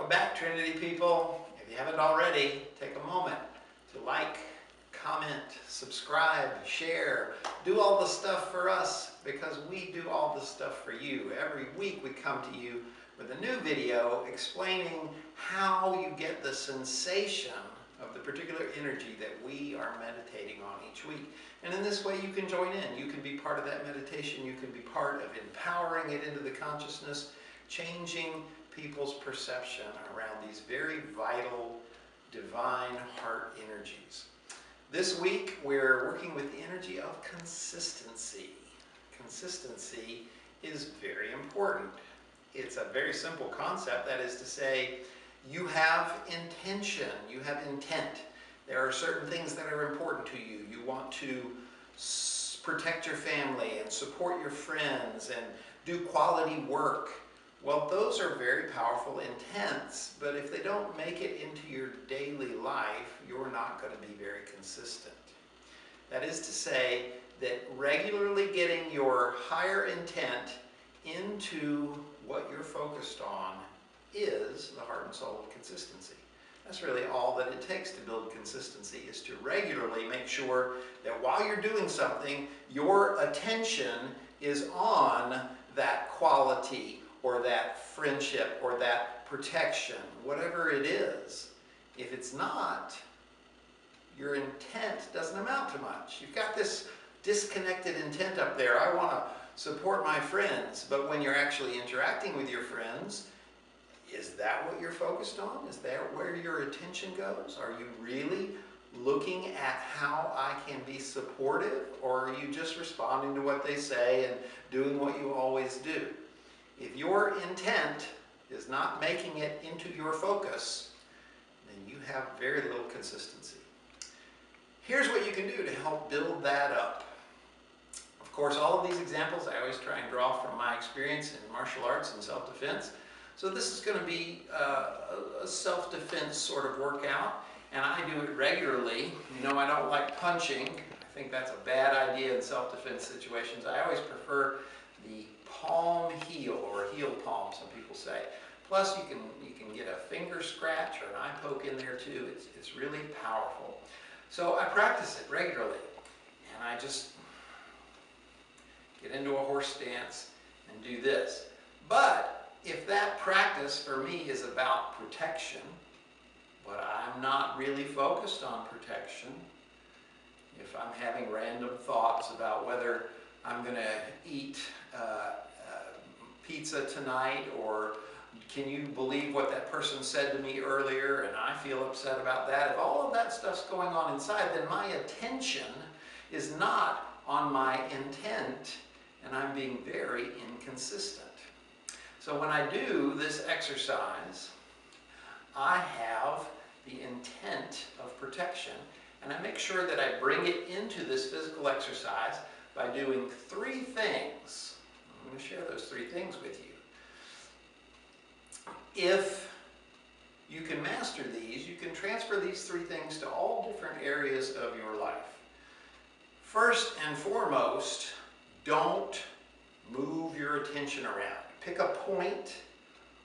Welcome back, Trinity people. If you haven't already, take a moment to like, comment, subscribe, share, do all the stuff for us because we do all the stuff for you. Every week we come to you with a new video explaining how you get the sensation of the particular energy that we are meditating on each week. And in this way you can join in. You can be part of that meditation. You can be part of empowering it into the consciousness, changing people's perception around these very vital, divine heart energies. This week we're working with the energy of consistency. Consistency is very important. It's a very simple concept. That is to say, you have intention, you have intent. There are certain things that are important to you. You want to protect your family and support your friends and do quality work. Well, those are very powerful intents, but if they don't make it into your daily life, you're not going to be very consistent. That is to say that regularly getting your higher intent into what you're focused on is the heart and soul of consistency. That's really all that it takes to build consistency, is to regularly make sure that while you're doing something, your attention is on that quality or that friendship or that protection, whatever it is. If it's not, your intent doesn't amount to much. You've got this disconnected intent up there. I want to support my friends, but when you're actually interacting with your friends, is that what you're focused on? Is that where your attention goes? Are you really looking at how I can be supportive, or are you just responding to what they say and doing what you always do? If your intent is not making it into your focus, then you have very little consistency. Here's what you can do to help build that up. Of course, all of these examples I always try and draw from my experience in martial arts and self-defense. So this is going to be a self-defense sort of workout, and I do it regularly. You know, I don't like punching. I think that's a bad idea in self-defense situations. I always prefer the palm heel, or heel palm, some people say. Plus you can get a finger scratch or an eye poke in there too. It's really powerful. So I practice it regularly, and I just get into a horse stance and do this. But if that practice for me is about protection, but I'm not really focused on protection, if I'm having random thoughts about whether I'm going to eat pizza tonight, or can you believe what that person said to me earlier and I feel upset about that, if all of that stuff's going on inside, then my attention is not on my intent, and I'm being very inconsistent. So when I do this exercise, I have the intent of protection, and I make sure that I bring it into this physical exercise by doing three things. I'm going to share those three things with you. If you can master these, you can transfer these three things to all different areas of your life. First and foremost, don't move your attention around. Pick a point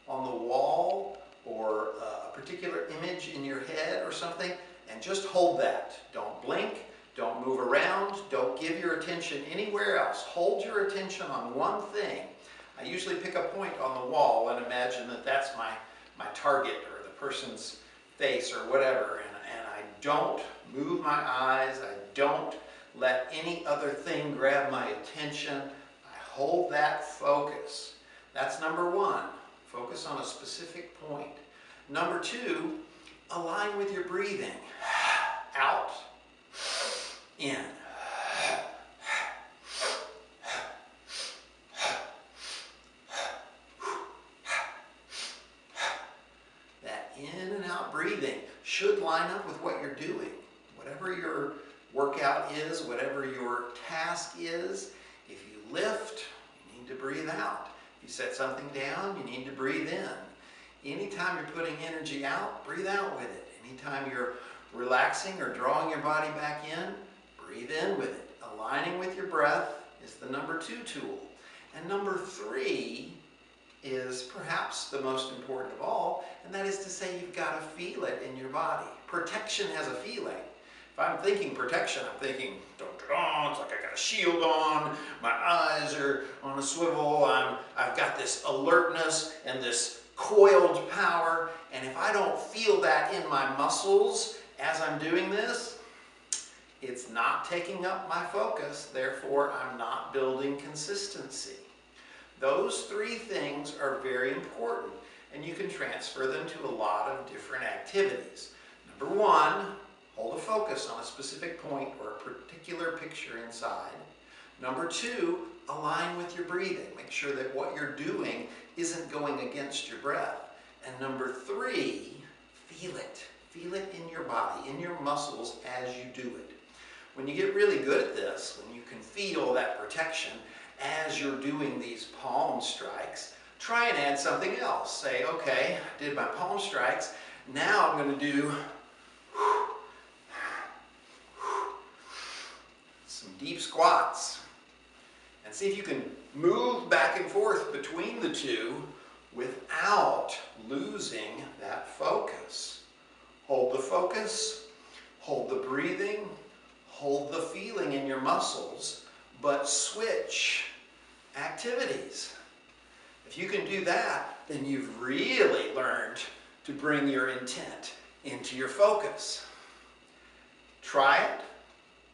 on the wall or a particular image in your head or something, and just hold that. Don't blink. Don't move around. Don't give your attention anywhere else. Hold your attention on one thing. I usually pick a point on the wall and imagine that that's my target, or the person's face or whatever, and I don't move my eyes. I don't let any other thing grab my attention. I hold that focus. That's number one. Focus on a specific point. Number two, align with your breathing. Out, in. That in and out breathing should line up with what you're doing. Whatever your workout is, whatever your task is, if you lift, you need to breathe out. If you set something down, you need to breathe in. Anytime you're putting energy out, breathe out with it. Anytime you're relaxing or drawing your body back in, breathe in with it. Aligning with your breath is the number two tool. And number three is perhaps the most important of all, and that is to say you've got to feel it in your body. Protection has a feeling. If I'm thinking protection, I'm thinking, dun, dun, dun, it's like I got a shield on, my eyes are on a swivel, I've got this alertness and this coiled power, and if I don't feel that in my muscles as I'm doing this, it's not taking up my focus, therefore I'm not building consistency. Those three things are very important, and you can transfer them to a lot of different activities. Number one, hold a focus on a specific point or a particular picture inside. Number two, align with your breathing. Make sure that what you're doing isn't going against your breath. And number three, feel it. Feel it in your body, in your muscles as you do it. When you get really good at this, when you can feel that protection as you're doing these palm strikes, try and add something else. Say, okay, I did my palm strikes, now I'm going to do some deep squats. And see if you can move back and forth between the two without losing that focus. Hold the focus, hold the breathing, hold the feeling in your muscles, but switch activities. If you can do that, then you've really learned to bring your intent into your focus. Try it.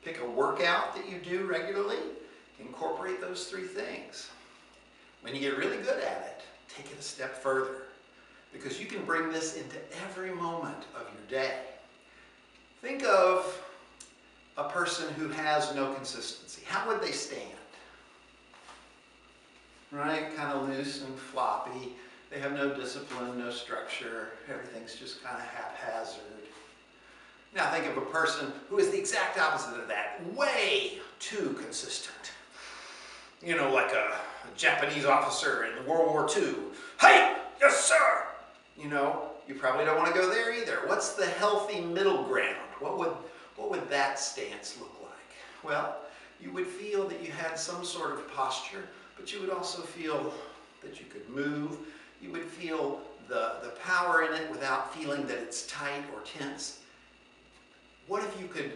Pick a workout that you do regularly. Incorporate those three things. When you get really good at it, take it a step further, because you can bring this into every moment of your day. Think of a person who has no consistency. How would they stand? Right? Kind of loose and floppy. They have no discipline, no structure. Everything's just kind of haphazard. Now think of a person who is the exact opposite of that. Way too consistent. You know, like a Japanese officer in World War II. Hey! Yes, sir! You know, you probably don't want to go there either. What's the healthy middle ground? What would that stance look like? Well, you would feel that you had some sort of posture, but you would also feel that you could move. You would feel the power in it without feeling that it's tight or tense. What if you could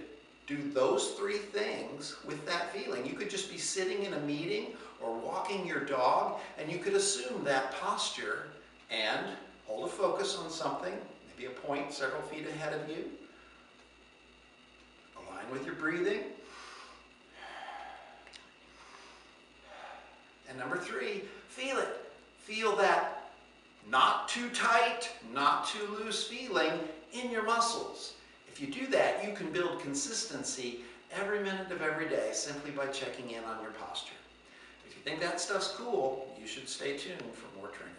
do those three things with that feeling? You could just be sitting in a meeting or walking your dog, and you could assume that posture and hold a focus on something, maybe a point several feet ahead of you. Align with your breathing. And number three, feel it. Feel that not too tight, not too loose feeling in your muscles. If you do that, you can build consistency every minute of every day simply by checking in on your posture. If you think that stuff's cool, you should stay tuned for more Trinity.